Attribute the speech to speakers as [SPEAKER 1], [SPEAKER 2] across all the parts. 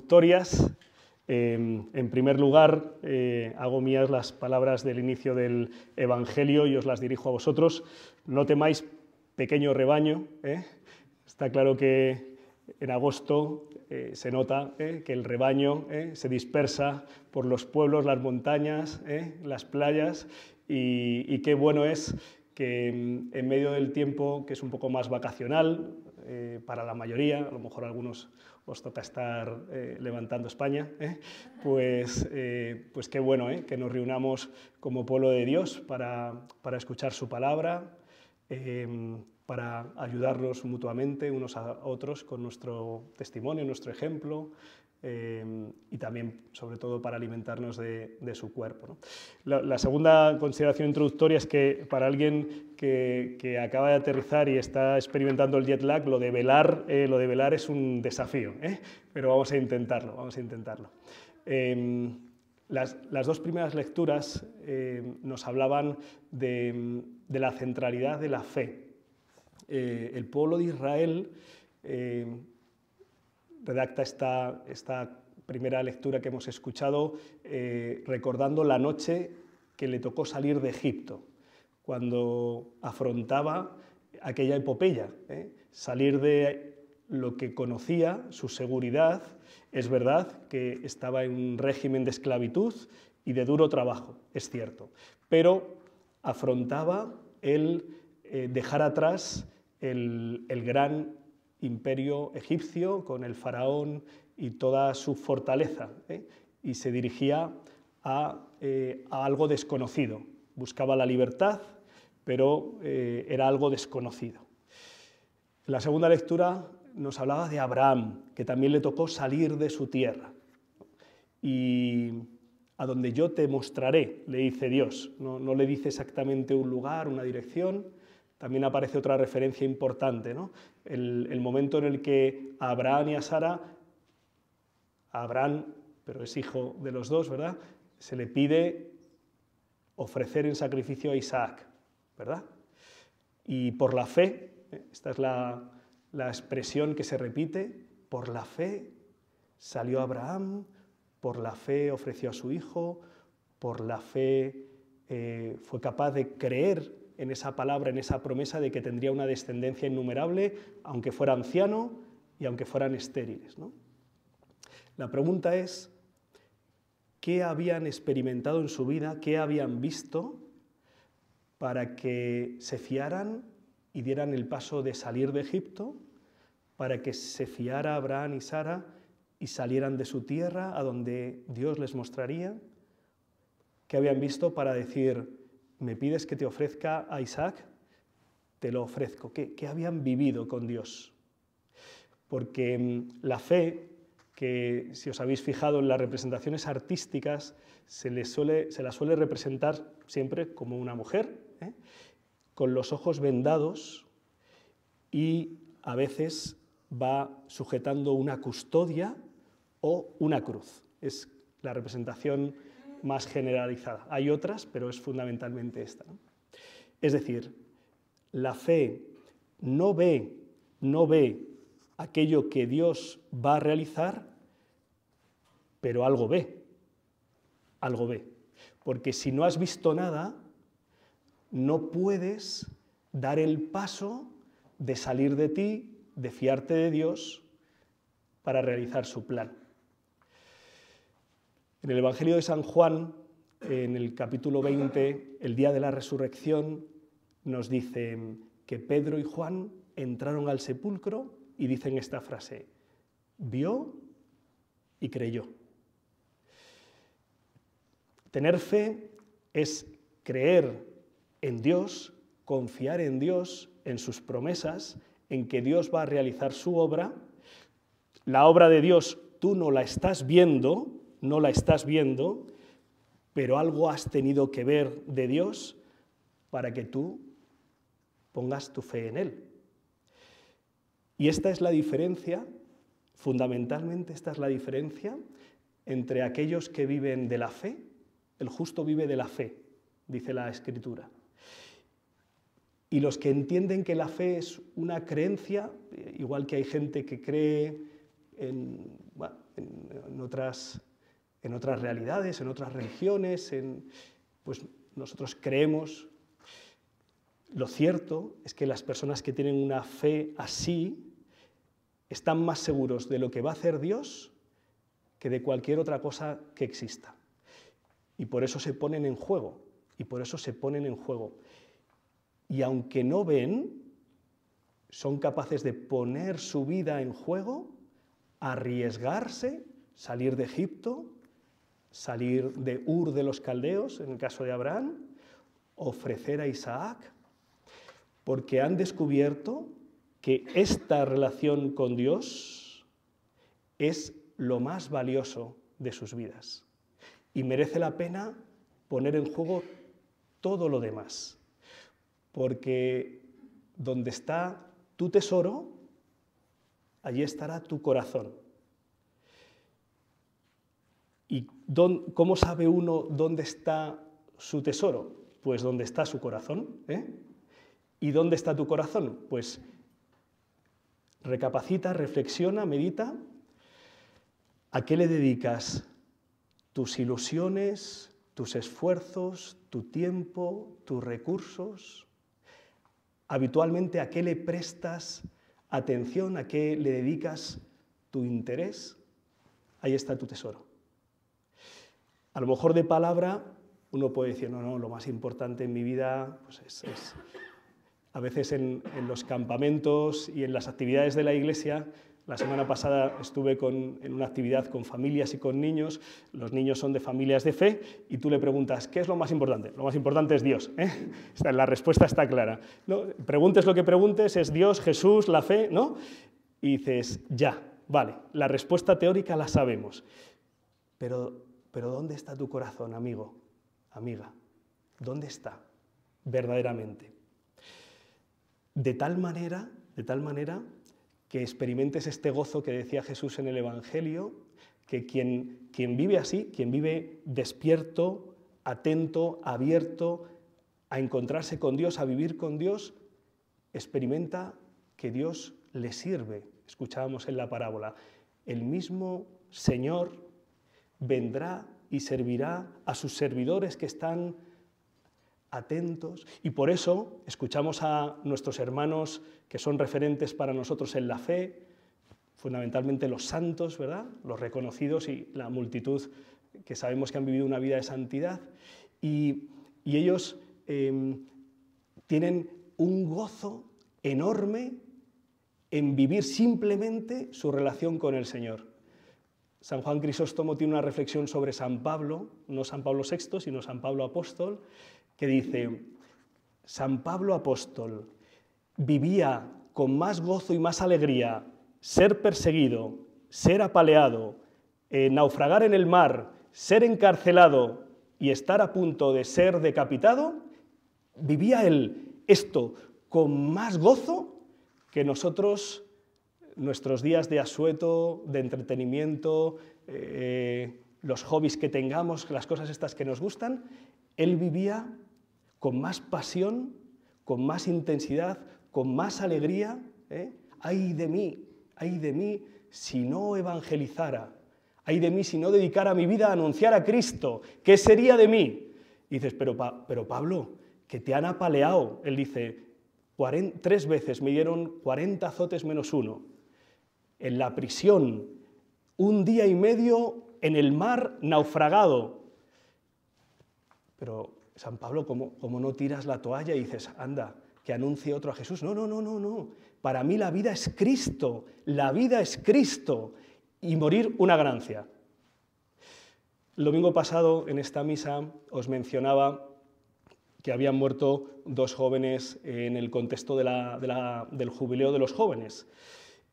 [SPEAKER 1] introductorias. En primer lugar, hago mías las palabras del inicio del Evangelio y os las dirijo a vosotros. No temáis, pequeño rebaño. Está claro que en agosto se nota que el rebaño se dispersa por los pueblos, las montañas, las playas, y qué bueno es que en medio del tiempo, que es un poco más vacacional para la mayoría, a lo mejor a algunos os toca estar levantando España, pues qué bueno que nos reunamos como pueblo de Dios para escuchar su palabra, para ayudarnos mutuamente unos a otros con nuestro testimonio, nuestro ejemplo, y también, sobre todo, para alimentarnos de su cuerpo, ¿no? La segunda consideración introductoria es que para alguien que acaba de aterrizar y está experimentando el jet lag, lo de velar es un desafío, pero vamos a intentarlo, Las dos primeras lecturas nos hablaban de la centralidad de la fe. El pueblo de Israel redacta esta primera lectura que hemos escuchado recordando la noche que le tocó salir de Egipto, cuando afrontaba aquella epopeya, salir de lo que conocía, su seguridad. Es verdad que estaba en un régimen de esclavitud y de duro trabajo, es cierto, pero afrontaba el dejar atrás el gran imperio egipcio con el faraón y toda su fortaleza, y se dirigía a algo desconocido. Buscaba la libertad, pero era algo desconocido. La segunda lectura nos hablaba de Abraham, que también le tocó salir de su tierra. Y a donde yo te mostraré, le dice Dios. No le dice exactamente un lugar, una dirección. También aparece otra referencia importante, ¿no? El momento en el que a Abraham y a Sara, a Abraham, pero es hijo de los dos, ¿verdad?, se le pide ofrecer en sacrificio a Isaac, ¿verdad? Y por la fe, esta es la expresión que se repite, por la fe salió Abraham, por la fe ofreció a su hijo, por la fe fue capaz de creer en esa palabra, en esa promesa de que tendría una descendencia innumerable, aunque fuera anciano y aunque fueran estériles, ¿no? La pregunta es, ¿qué habían experimentado en su vida, qué habían visto para que se fiaran y dieran el paso de salir de Egipto, para que se fiara Abraham y Sara y salieran de su tierra a donde Dios les mostraría? ¿Qué habían visto para decir, me pides que te ofrezca a Isaac? Te lo ofrezco. ¿Qué habían vivido con Dios? Porque la fe, que si os habéis fijado en las representaciones artísticas, se la suele representar siempre como una mujer, con los ojos vendados, y a veces va sujetando una custodia o una cruz. Es la representación más generalizada. Hay otras, pero es fundamentalmente esta, ¿no? Es decir, la fe no ve aquello que Dios va a realizar, pero algo ve. Porque si no has visto nada, no puedes dar el paso de salir de ti, de fiarte de Dios para realizar su plan. En el Evangelio de San Juan, en el capítulo 20, el día de la resurrección, nos dice que Pedro y Juan entraron al sepulcro y dicen esta frase, vio y creyó. Tener fe es creer en Dios, confiar en Dios, en sus promesas, en que Dios va a realizar su obra. La obra de Dios tú no la estás viendo, pero algo has tenido que ver de Dios para que tú pongas tu fe en Él. Y esta es la diferencia, fundamentalmente esta es la diferencia entre aquellos que viven de la fe, el justo vive de la fe, dice la Escritura, y los que entienden que la fe es una creencia, igual que hay gente que cree en otras realidades, en otras religiones, pues nosotros creemos. Lo cierto es que las personas que tienen una fe así están más seguros de lo que va a hacer Dios que de cualquier otra cosa que exista. Y por eso se ponen en juego, Y aunque no ven, son capaces de poner su vida en juego, arriesgarse, salir de Egipto, salir de Ur de los Caldeos, en el caso de Abraham, ofrecer a Isaac, porque han descubierto que esta relación con Dios es lo más valioso de sus vidas y merece la pena poner en juego todo lo demás, porque donde está tu tesoro, allí estará tu corazón. ¿Y cómo sabe uno dónde está su tesoro? Pues donde está su corazón, ¿Y dónde está tu corazón? Pues recapacita, reflexiona, medita. ¿A qué le dedicas tus ilusiones, tus esfuerzos, tu tiempo, tus recursos? Habitualmente, ¿a qué le prestas atención? ¿A qué le dedicas tu interés? Ahí está tu tesoro. A lo mejor de palabra uno puede decir, no, lo más importante en mi vida pues es a veces en los campamentos y en las actividades de la iglesia. La semana pasada estuve en una actividad con familias y con niños. Los niños son de familias de fe y tú le preguntas, ¿qué es lo más importante? Lo más importante es Dios. La respuesta está clara, ¿no? Preguntes lo que preguntes, es Dios, Jesús, la fe, ¿no? Y dices, ya, vale, la respuesta teórica la sabemos. Pero ¿dónde está tu corazón, amigo, amiga? ¿Dónde está verdaderamente? De tal manera que experimentes este gozo que decía Jesús en el Evangelio, que quien vive así, quien vive despierto, atento, abierto a encontrarse con Dios, a vivir con Dios, experimenta que Dios le sirve. Escuchábamos en la parábola, el mismo Señor vendrá y servirá a sus servidores que están atentos, y por eso escuchamos a nuestros hermanos que son referentes para nosotros en la fe, fundamentalmente los santos, ¿verdad? Los reconocidos y la multitud que sabemos que han vivido una vida de santidad, y ellos tienen un gozo enorme en vivir simplemente su relación con el Señor. San Juan Crisóstomo tiene una reflexión sobre San Pablo, no San Pablo VI, sino San Pablo Apóstol, que dice, San Pablo Apóstol vivía con más gozo y más alegría ser perseguido, ser apaleado, naufragar en el mar, ser encarcelado y estar a punto de ser decapitado. Vivía él esto con más gozo que nosotros, nuestros días de asueto, de entretenimiento, los hobbies que tengamos, las cosas estas que nos gustan. Él vivía con más pasión, con más intensidad, con más alegría. ¡Ay de mí si no evangelizara! ¡Ay de mí si no dedicara mi vida a anunciar a Cristo! ¿Qué sería de mí? Y dices, pero Pablo, que te han apaleado. Él dice, 3 veces me dieron 40 azotes menos 1. En la prisión, 1 día y medio en el mar naufragado. Pero, San Pablo, ¿cómo no tiras la toalla y dices, anda, que anuncie otro a Jesús? No. Para mí la vida es Cristo, y morir una ganancia. El domingo pasado, en esta misa, os mencionaba que habían muerto 2 jóvenes en el contexto del jubileo de los jóvenes.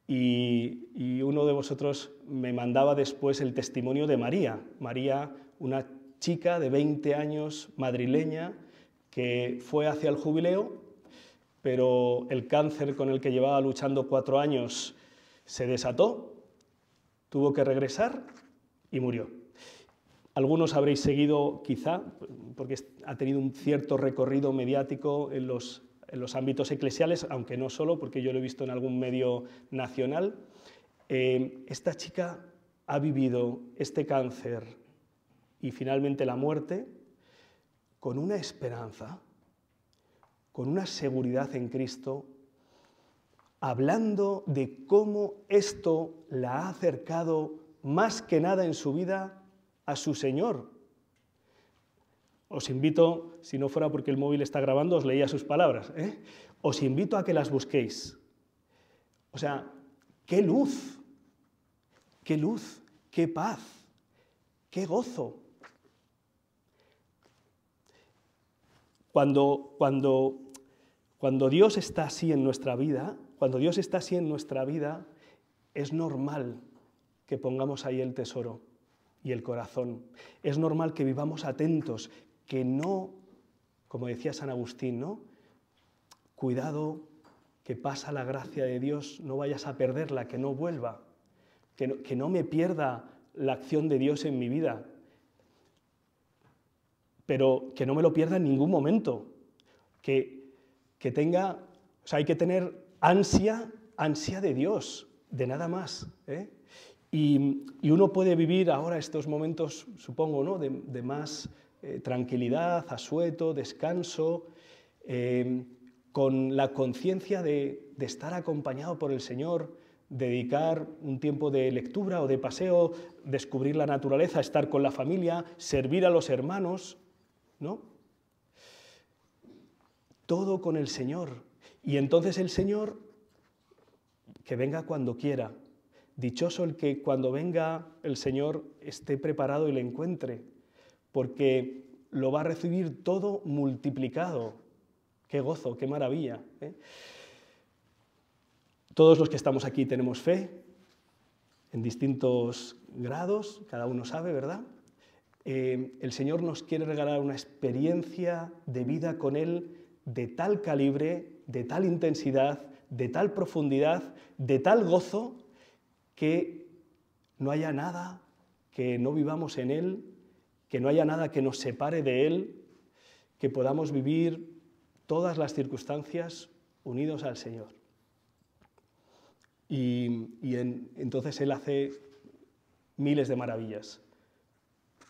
[SPEAKER 1] Y uno de vosotros me mandaba después el testimonio de María. María, una chica de 20 años, madrileña, que fue hacia el jubileo, pero el cáncer con el que llevaba luchando 4 años se desató, tuvo que regresar y murió. Algunos habréis seguido, quizá, porque ha tenido un cierto recorrido mediático en los ámbitos eclesiales, aunque no solo, porque yo lo he visto en algún medio nacional. Esta chica ha vivido este cáncer y finalmente la muerte con una esperanza, con una seguridad en Cristo, hablando de cómo esto la ha acercado más que nada en su vida a su Señor. Os invito, si no fuera porque el móvil está grabando, os leía sus palabras, os invito a que las busquéis. O sea, qué luz, qué paz, qué gozo. Cuando Dios está así en nuestra vida, es normal que pongamos ahí el tesoro y el corazón. Es normal que vivamos atentos, que no, como decía San Agustín, ¿no? Cuidado, que pasa la gracia de Dios, no vayas a perderla, que no vuelva, que no me pierda la acción de Dios en mi vida, pero que no me lo pierda en ningún momento, que tenga, o sea, hay que tener ansia de Dios, de nada más, Y uno puede vivir ahora estos momentos, supongo, ¿no? de más tranquilidad, asueto, descanso, con la conciencia de estar acompañado por el Señor, dedicar un tiempo de lectura o de paseo, descubrir la naturaleza, estar con la familia, servir a los hermanos, ¿no? Todo con el Señor. Y entonces el Señor, que venga cuando quiera. Dichoso el que cuando venga el Señor esté preparado y le encuentre, porque lo va a recibir todo multiplicado. Qué gozo, qué maravilla. Todos los que estamos aquí tenemos fe, en distintos grados, cada uno sabe, ¿verdad? El Señor nos quiere regalar una experiencia de vida con Él de tal calibre, de tal intensidad, de tal profundidad, de tal gozo, que no haya nada que no vivamos en Él, que no haya nada que nos separe de Él, que podamos vivir todas las circunstancias unidos al Señor. Entonces Él hace miles de maravillas.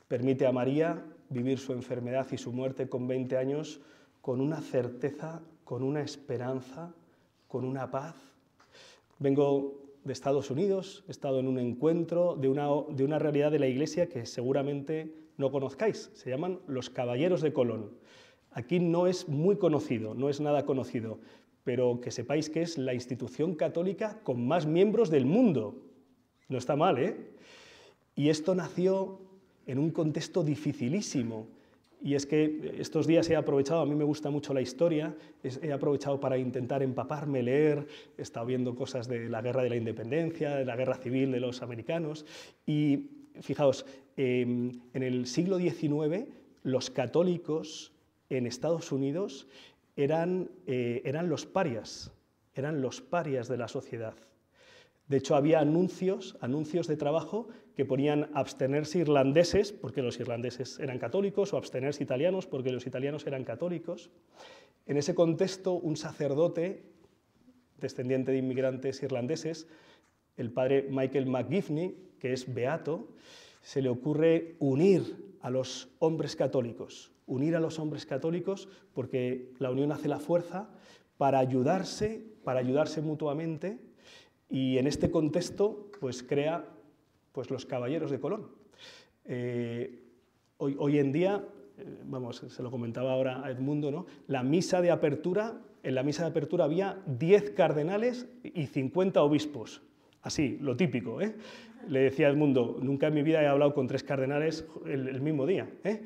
[SPEAKER 1] Permite a María vivir su enfermedad y su muerte con 20 años con una certeza, con una esperanza, con una paz. Vengo de Estados Unidos, he estado en un encuentro de una realidad de la Iglesia que seguramente no conozcáis. Se llaman los Caballeros de Colón. Aquí no es muy conocido, no es nada conocido, pero que sepáis que es la institución católica con más miembros del mundo. No está mal, ¿eh? Y esto nació en un contexto dificilísimo. Y es que estos días he aprovechado, a mí me gusta mucho la historia, he aprovechado para intentar empaparme, leer, he estado viendo cosas de la Guerra de la Independencia, de la Guerra Civil de los americanos, y fijaos, en el siglo XIX los católicos en Estados Unidos eran los parias de la sociedad. De hecho, había anuncios de trabajo que ponían abstenerse irlandeses, porque los irlandeses eran católicos, o abstenerse italianos, porque los italianos eran católicos. En ese contexto, un sacerdote, descendiente de inmigrantes irlandeses, el padre Michael McGivney, que es beato, se le ocurre unir a los hombres católicos, porque la unión hace la fuerza, para ayudarse mutuamente. Y en este contexto, pues crea los Caballeros de Colón. Hoy en día, se lo comentaba ahora a Edmundo, ¿no? En la misa de apertura había 10 cardenales y 50 obispos. Así, lo típico, ¿eh? Le decía a Edmundo, nunca en mi vida he hablado con 3 cardenales el mismo día, ¿eh?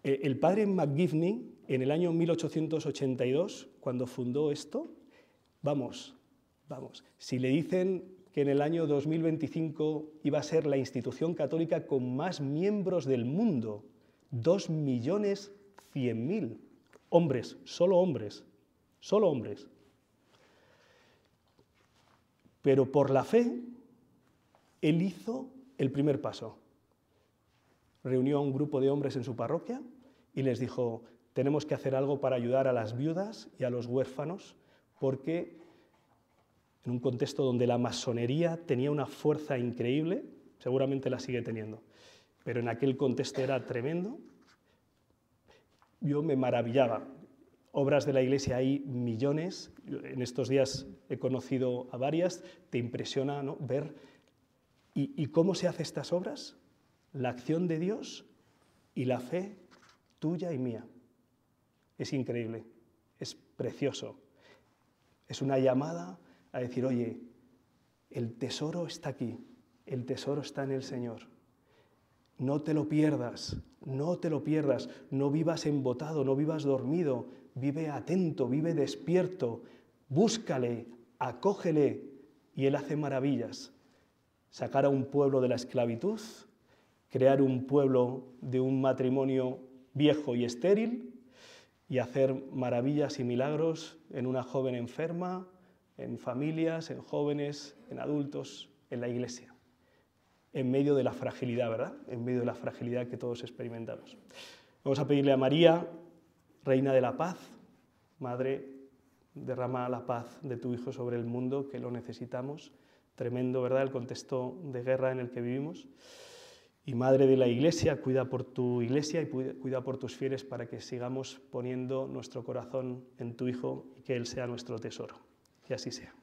[SPEAKER 1] El padre McGivney, en el año 1882, cuando fundó esto, si le dicen que en el año 2025 iba a ser la institución católica con más miembros del mundo, 2.100.000 hombres, solo hombres. Pero por la fe, él hizo el primer paso. Reunió a un grupo de hombres en su parroquia y les dijo, tenemos que hacer algo para ayudar a las viudas y a los huérfanos, porque en un contexto donde la masonería tenía una fuerza increíble, seguramente la sigue teniendo, pero en aquel contexto era tremendo. Yo me maravillaba. Obras de la Iglesia hay millones, en estos días he conocido a varias, te impresiona, ¿no?, ver. ¿Y cómo se hacen estas obras? La acción de Dios y la fe tuya y mía. Es increíble, es precioso. Es una llamada a decir, oye, el tesoro está aquí, el tesoro está en el Señor. No te lo pierdas, no te lo pierdas, no vivas embotado, no vivas dormido, vive atento, vive despierto, búscale, acógele y Él hace maravillas. Sacar a un pueblo de la esclavitud, crear un pueblo de un matrimonio viejo y estéril y hacer maravillas y milagros en una joven enferma, en familias, en jóvenes, en adultos, en la Iglesia. En medio de la fragilidad, ¿verdad? En medio de la fragilidad que todos experimentamos. Vamos a pedirle a María, Reina de la Paz, Madre, derrama la paz de tu Hijo sobre el mundo, que lo necesitamos. Tremendo, ¿verdad?, el contexto de guerra en el que vivimos. Y Madre de la Iglesia, cuida por tu Iglesia y cuida por tus fieles para que sigamos poniendo nuestro corazón en tu Hijo y que Él sea nuestro tesoro. Que así sea.